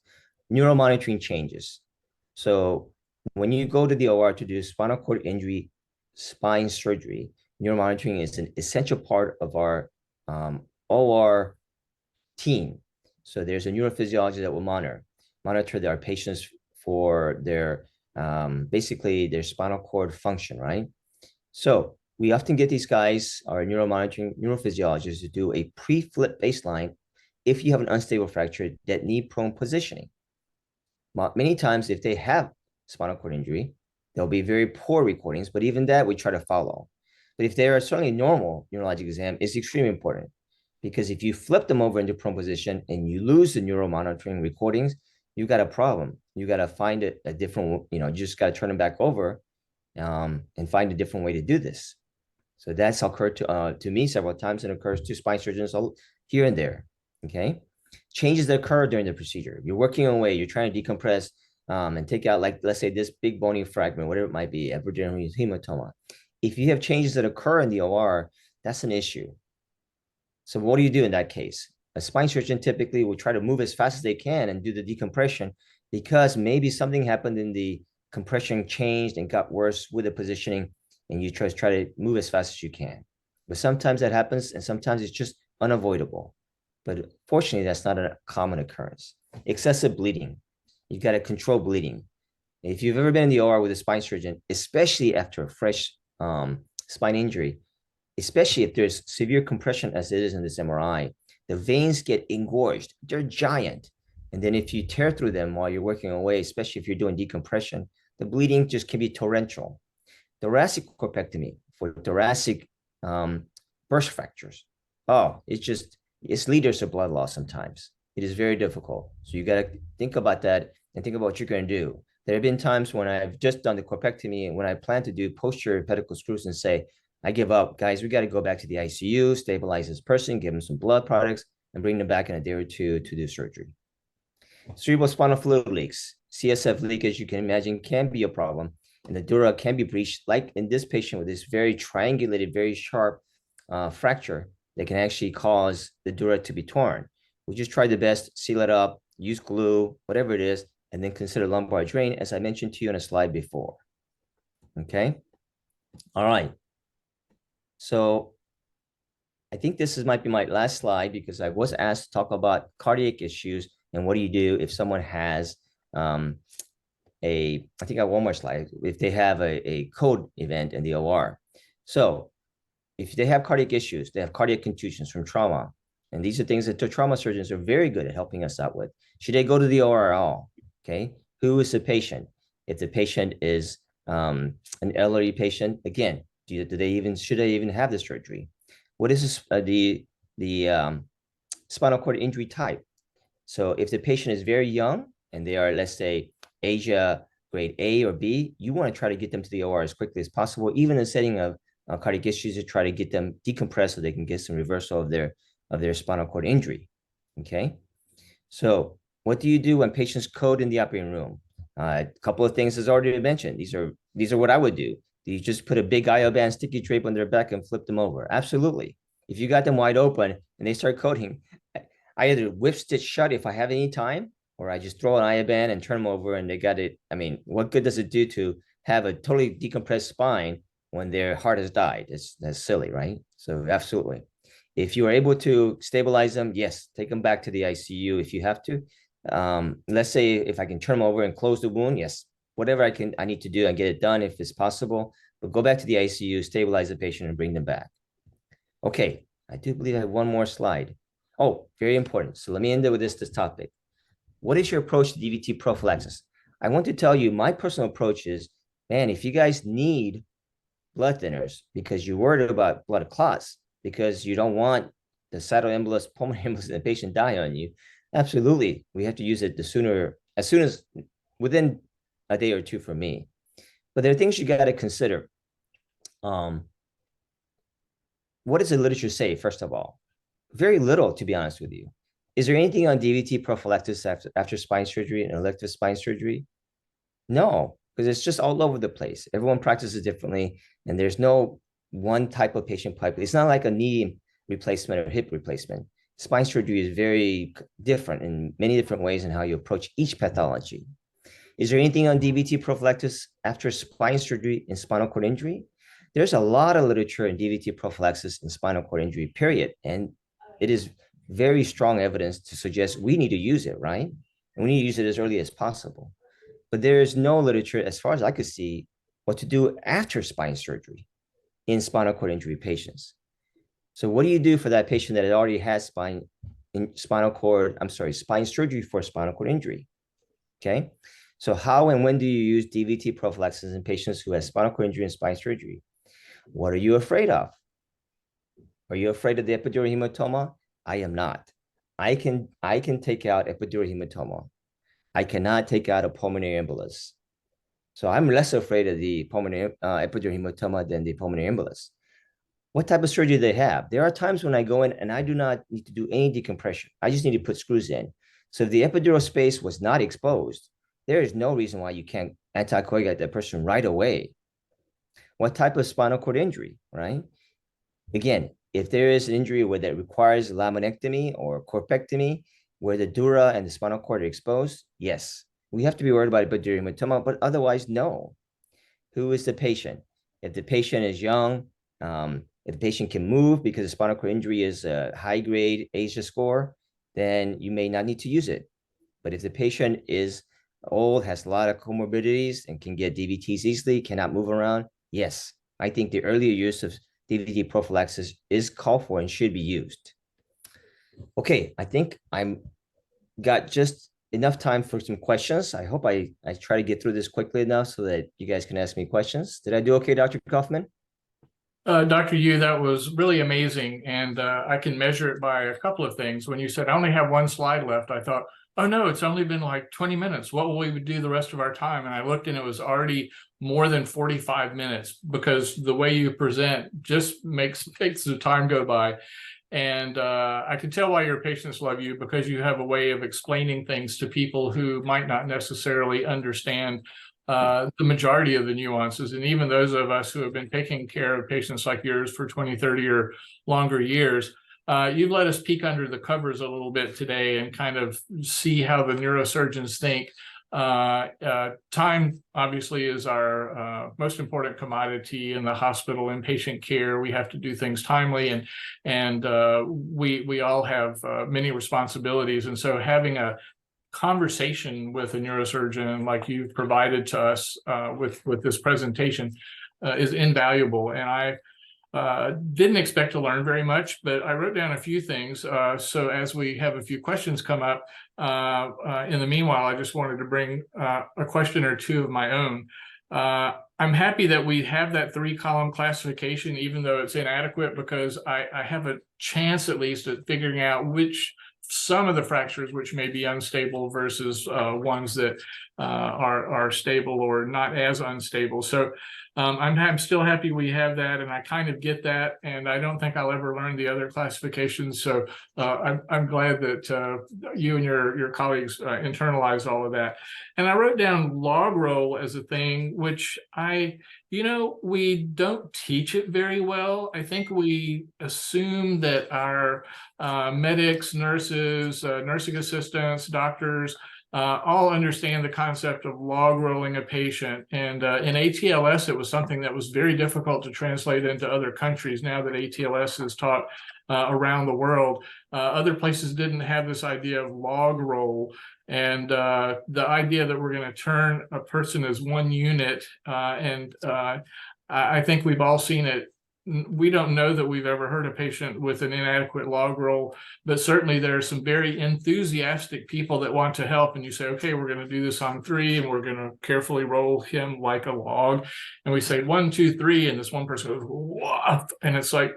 Neuromonitoring changes. So when you go to the OR to do spinal cord injury, spine surgery, neuromonitoring is an essential part of our OR team. So there's a neurophysiologist that will monitor our patients for their basically their spinal cord function, right? So we often get these guys, our neuromonitoring neurophysiologists, to do a pre-flip baseline if you have an unstable fracture that need prone positioning. Many times, if they have spinal cord injury, there'll be very poor recordings, but even that we try to follow. But if they are certainly normal, neurologic exam is extremely important because if you flip them over into prone position and you lose the neuromonitoring recordings, you got a problem. You got to find a different, you just got to turn them back over and find a different way to do this. So that's occurred to me several times and occurs to spine surgeons here and there, okay? Changes that occur during the procedure. You're working away, you're trying to decompress and take out, like, let's say this big bony fragment, whatever it might be, epidermal hematoma. If you have changes that occur in the OR, that's an issue. So what do you do in that case? A spine surgeon typically will try to move as fast as they can and do the decompression because maybe something happened in the compression changed and got worse with the positioning, and you try to move as fast as you can. But sometimes that happens, and sometimes it's just unavoidable. But fortunately, that's not a common occurrence. Excessive bleeding. You got to control bleeding. If you've ever been in the OR with a spine surgeon, especially after a fresh spine injury, especially if there's severe compression as it is in this MRI, the veins get engorged. They're giant. And then if you tear through them while you're working away, especially if you're doing decompression, the bleeding just can be torrential. Thoracic corpectomy for thoracic burst fractures. Oh, it's liters of blood loss sometimes. It is very difficult. So you got to think about that and think about what you're going to do. There have been times when I've just done the corpectomy and when I plan to do posterior pedicle screws and say, I give up, guys, we got to go back to the ICU, stabilize this person, give them some blood products, and bring them back in a day or two to do surgery. Cerebrospinal fluid leaks, CSF leakage, you can imagine, can be a problem. And the dura can be breached, like in this patient with this very triangulated, very sharp fracture that can actually cause the dura to be torn. We just try the best, seal it up, use glue, whatever it is, and then consider lumbar drain, as I mentioned to you on a slide before. Okay. All right. So I think this might be my last slide because I was asked to talk about cardiac issues and what do you do if someone has I think I have one more slide, if they have a code event in the OR. So if they have cardiac issues, they have cardiac contusions from trauma, and these are things that the trauma surgeons are very good at helping us out with. Should they go to the OR at all? Okay. Who is the patient? If the patient is an elderly patient, again, should they even have the surgery? What is this, the spinal cord injury type? So if the patient is very young and they are, let's say, Asia grade A or B, you want to try to get them to the OR as quickly as possible, even in the setting of cardiac issues, to try to get them decompressed so they can get some reversal of their spinal cord injury. Okay. So what do you do when patients code in the operating room? A couple of things as already mentioned. These are what I would do. Do you just put a big IO band sticky drape on their back and flip them over? Absolutely. If you got them wide open and they start coding, I either whip stitch shut if I have any time, or I just throw an IO band and turn them over and they got it. I mean, what good does it do to have a totally decompressed spine when their heart has died? That's silly, right? So absolutely. If you are able to stabilize them, yes, take them back to the ICU if you have to. Let's say if I can turn them over and close the wound, yes, whatever I need to do and get it done if it's possible, but go back to the ICU, stabilize the patient and bring them back. Okay, I do believe I have one more slide. Oh, very important. So let me end it with this topic. What is your approach to DVT prophylaxis? I want to tell you my personal approach is, man, if you guys need blood thinners because you're worried about blood clots, because you don't want the cytoembolus, pulmonary embolus, and the patient die on you, absolutely, we have to use it as soon as within a day or two for me. But there are things you got to consider. What does the literature say, first of all? Very little, to be honest with you. Is there anything on DVT prophylaxis after spine surgery and elective spine surgery? No, because it's just all over the place. Everyone practices differently, and there's no one type of patient pipeline. It's not like a knee replacement or hip replacement. Spine surgery is very different in many different ways in how you approach each pathology. Is there anything on DVT prophylaxis after spine surgery and spinal cord injury? There's a lot of literature in DVT prophylaxis and spinal cord injury, period. And it is very strong evidence to suggest we need to use it, right? And we need to use it as early as possible. But there is no literature, as far as I could see, what to do after spine surgery in spinal cord injury patients. So what do you do for that patient that already has spine surgery for spinal cord injury? Okay. So how and when do you use DVT prophylaxis in patients who have spinal cord injury and spine surgery? What are you afraid of? Are you afraid of the epidural hematoma? I am not. I can take out epidural hematoma. I cannot take out a pulmonary embolus. So I'm less afraid of the pulmonary epidural hematoma than the pulmonary embolus. What type of surgery do they have? There are times when I go in and I do not need to do any decompression. I just need to put screws in. So if the epidural space was not exposed, there is no reason why you can't anticoagulate that person right away. What type of spinal cord injury, right? Again, if there is an injury where that requires laminectomy or corpectomy, where the dura and the spinal cord are exposed, yes, we have to be worried about epidural hematoma, but otherwise, no. Who is the patient? If the patient is young, if the patient can move because the spinal cord injury is a high-grade ASIA score, then you may not need to use it. But if the patient is old, has a lot of comorbidities, and can get DVTs easily, cannot move around, yes, I think the earlier use of DVT prophylaxis is called for and should be used. Okay, I think I'm got just enough time for some questions. I hope I try to get through this quickly enough so that you guys can ask me questions. Did I do okay, Dr. Kaufman? Dr. Yu, that was really amazing. And I can measure it by a couple of things. When you said, I only have one slide left, I thought, oh no, it's only been like 20 minutes. What will we do the rest of our time? And I looked and it was already more than 45 minutes because the way you present just makes the time go by. And I can tell why your patients love you, because you have a way of explaining things to people who might not necessarily understand the majority of the nuances. And even those of us who have been taking care of patients like yours for 20, 30 or longer years, you've let us peek under the covers a little bit today and kind of see how the neurosurgeons think. Time obviously is our most important commodity in the hospital and patient care. We have to do things timely, and we all have many responsibilities. And so having a conversation with a neurosurgeon like you've provided to us with this presentation is invaluable. And I didn't expect to learn very much, but I wrote down a few things. So as we have a few questions come up, in the meanwhile, I just wanted to bring a question or two of my own. I'm happy that we have that 3-column classification, even though it's inadequate, because I have a chance at least at figuring out which some of the fractures which may be unstable versus ones that are stable or not as unstable. So I'm still happy we have that, and I kind of get that, and I don't think I'll ever learn the other classifications. So I'm glad that you and your colleagues internalize all of that. And I wrote down log roll as a thing, which we don't teach it very well. I think we assume that our medics, nurses, nursing assistants, doctors, all understand the concept of log rolling a patient. And in ATLS, it was something that was very difficult to translate into other countries. Now that ATLS is taught around the world, other places didn't have this idea of log roll. And the idea that we're going to turn a person as one unit, I think we've all seen it. We don't know that we've ever heard a patient with an inadequate log roll, but certainly there are some very enthusiastic people that want to help. And you say, okay, we're going to do this on 3, and we're going to carefully roll him like a log. And we say 1, 2, 3, and this one person goes, what? And it's like,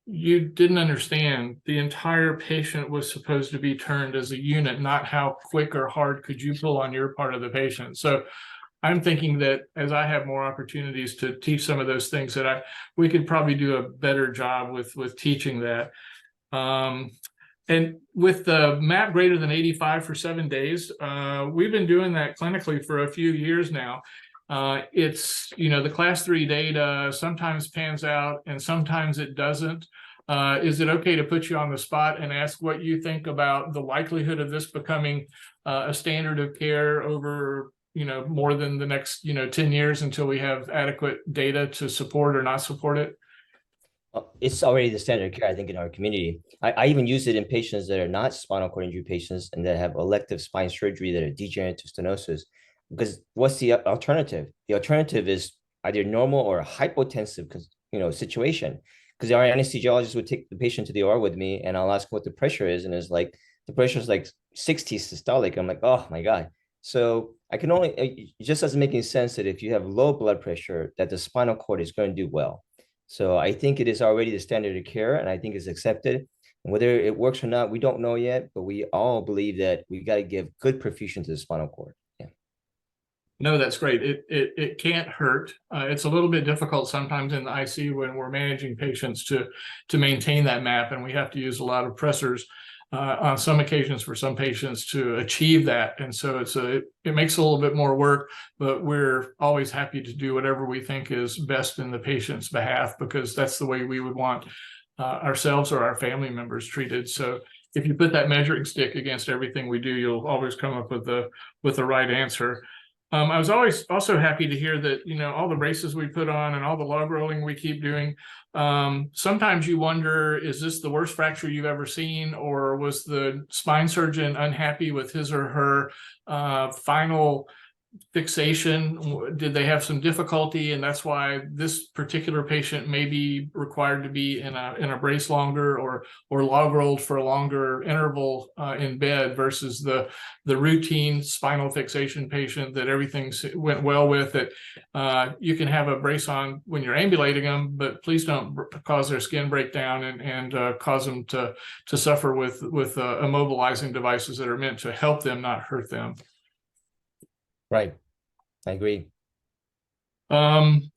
you didn't understand. The entire patient was supposed to be turned as a unit, not how quick or hard could you pull on your part of the patient. So I'm thinking that as I have more opportunities to teach some of those things, that we could probably do a better job with teaching that. And with the MAP greater than 85 for 7 days, we've been doing that clinically for a few years now. It's, the class 3 data sometimes pans out and sometimes it doesn't. Is it okay to put you on the spot and ask what you think about the likelihood of this becoming a standard of care over more than the next 10 years until we have adequate data to support or not support it? It's already the standard of care, I think, in our community. I even use it in patients that are not spinal cord injury patients and that have elective spine surgery that are degenerative stenosis. Because what's the alternative? The alternative is either normal or a hypotensive situation. Because our anesthesiologist would take the patient to the OR with me, and I'll ask what the pressure is, and it's like the pressure is like 60 systolic. I'm like, oh my god. So I can only, it just doesn't make any sense that if you have low blood pressure, that the spinal cord is going to do well. So I think it is already the standard of care, and I think it's accepted. And whether it works or not, we don't know yet, but we all believe that we got to give good perfusion to the spinal cord. Yeah. No, that's great. It can't hurt. It's a little bit difficult sometimes in the ICU when we're managing patients to maintain that MAP, and we have to use a lot of pressors on some occasions for some patients to achieve that. And so it makes a little bit more work, but we're always happy to do whatever we think is best in the patient's behalf, because that's the way we would want ourselves or our family members treated. So if you put that measuring stick against everything we do, you'll always come up with the right answer. I was always also happy to hear that, all the braces we put on and all the log rolling we keep doing. Sometimes you wonder, is this the worst fracture you've ever seen, or was the spine surgeon unhappy with his or her final fixation? Did they have some difficulty, and that's why this particular patient may be required to be in a brace longer, or log rolled for a longer interval in bed, versus the routine spinal fixation patient that everything went well with, that you can have a brace on when you're ambulating them, but please don't cause their skin breakdown and cause them to suffer with immobilizing devices that are meant to help them, not hurt them. Right. I agree. And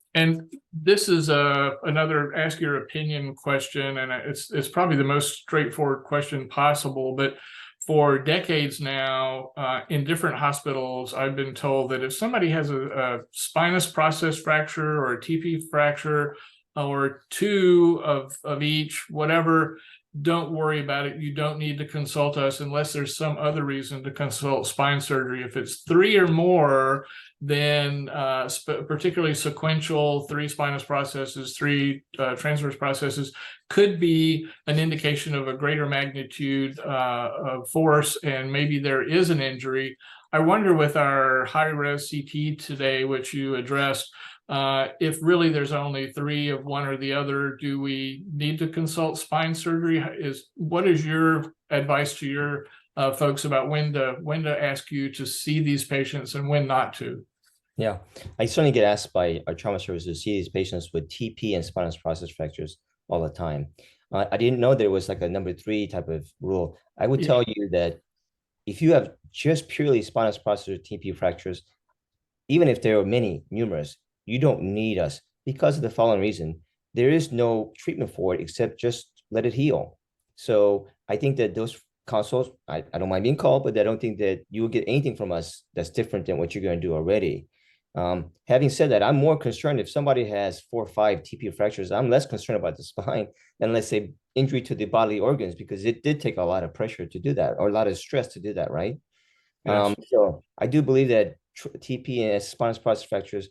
this is another ask your opinion question, and it's probably the most straightforward question possible, but for decades now, in different hospitals, I've been told that if somebody has a spinous process fracture or a TP fracture, or two of each, whatever, don't worry about it. You don't need to consult us unless there's some other reason to consult spine surgery. If it's three or more, then particularly sequential, three spinous processes, three transverse processes, could be an indication of a greater magnitude of force, and maybe there is an injury. I wonder, with our high-res CT today, which you addressed, if really there's only three of one or the other, do we need to consult spine surgery? What is your advice to your folks about when to ask you to see these patients and when not to? Yeah, I certainly get asked by our trauma services to see these patients with TP and spinous process fractures all the time. I didn't know there was like a number three type of rule. I would tell you that if you have just purely spinous process or TP fractures, even if there are many, numerous, you don't need us, because of the following reason. There is no treatment for it except just let it heal. So I think that those consults, I don't mind being called, but I don't think that you will get anything from us that's different than what you're going to do already. Having said that, I'm more concerned if somebody has 4 or 5 TP fractures. I'm less concerned about the spine than, let's say, injury to the bodily organs, because it did take a lot of pressure to do that, or a lot of stress to do that, right? Yes. So I do believe that TP and spinous process fractures,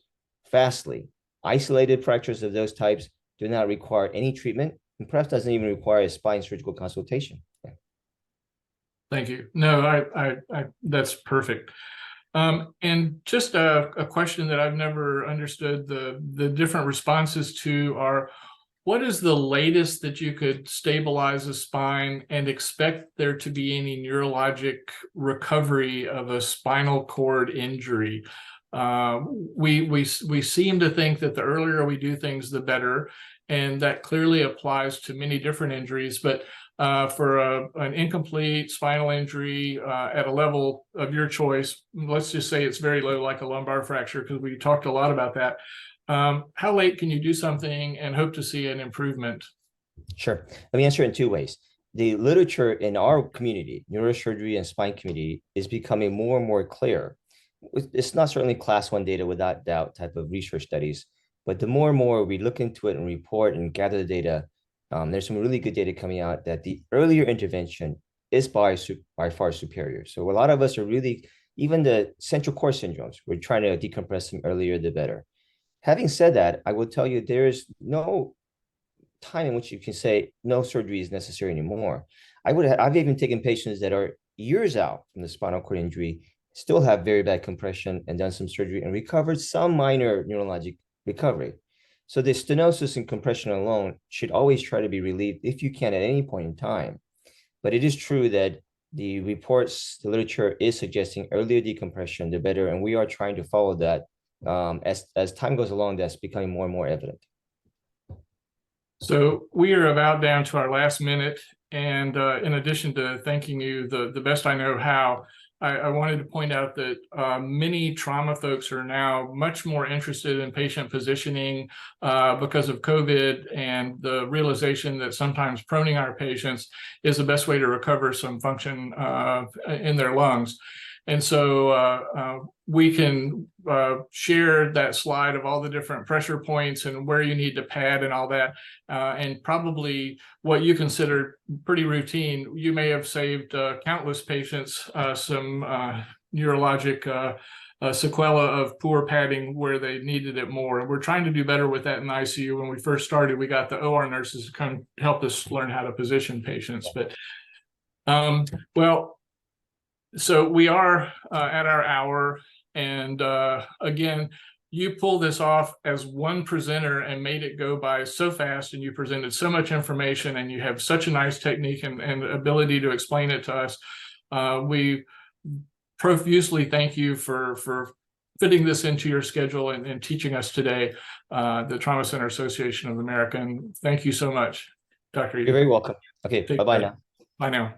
fastly isolated fractures of those types, do not require any treatment, and perhaps doesn't even require a spine surgical consultation. Yeah. Thank you. No, I that's perfect. And just a question that I've never understood the different responses to are, what is the latest that you could stabilize a spine and expect there to be any neurologic recovery of a spinal cord injury? We seem to think that the earlier we do things, the better, and that clearly applies to many different injuries. But for an incomplete spinal injury at a level of your choice, let's just say it's very low, like a lumbar fracture, because we talked a lot about that. How late can you do something and hope to see an improvement? Sure. Let me answer it in 2 ways. The literature in our community, neurosurgery and spine community, is becoming more and more clear. It's not certainly class 1 data without doubt type of research studies, but the more and more we look into it and report and gather the data, there's some really good data coming out that the earlier intervention is by far superior. So a lot of us are really, even the central core syndromes, we're trying to decompress them earlier, the better. Having said that, I will tell you there is no time in which you can say no surgery is necessary anymore. I've even taken patients that are years out from the spinal cord injury, still have very bad compression, and done some surgery and recovered some minor neurologic recovery. So the stenosis and compression alone should always try to be relieved if you can at any point in time. But it is true that the reports, the literature is suggesting earlier decompression, the better, and we are trying to follow that. As time goes along, that's becoming more and more evident. So we are about down to our last minute, and in addition to thanking you the best I know how, I wanted to point out that many trauma folks are now much more interested in patient positioning because of COVID, and the realization that sometimes proning our patients is the best way to recover some function in their lungs. And so we can share that slide of all the different pressure points and where you need to pad and all that. And probably what you consider pretty routine, you may have saved countless patients some neurologic sequela of poor padding where they needed it more. And we're trying to do better with that in ICU. When we first started, we got the OR nurses to come help us learn how to position patients. But well, so we are at our hour, and again, you pulled this off as one presenter and made it go by so fast, and you presented so much information, and you have such a nice technique and ability to explain it to us. We profusely thank you for fitting this into your schedule and teaching us today, the Trauma Center Association of America. And thank you so much, Dr. You're very welcome. Okay, bye-bye now. Bye now.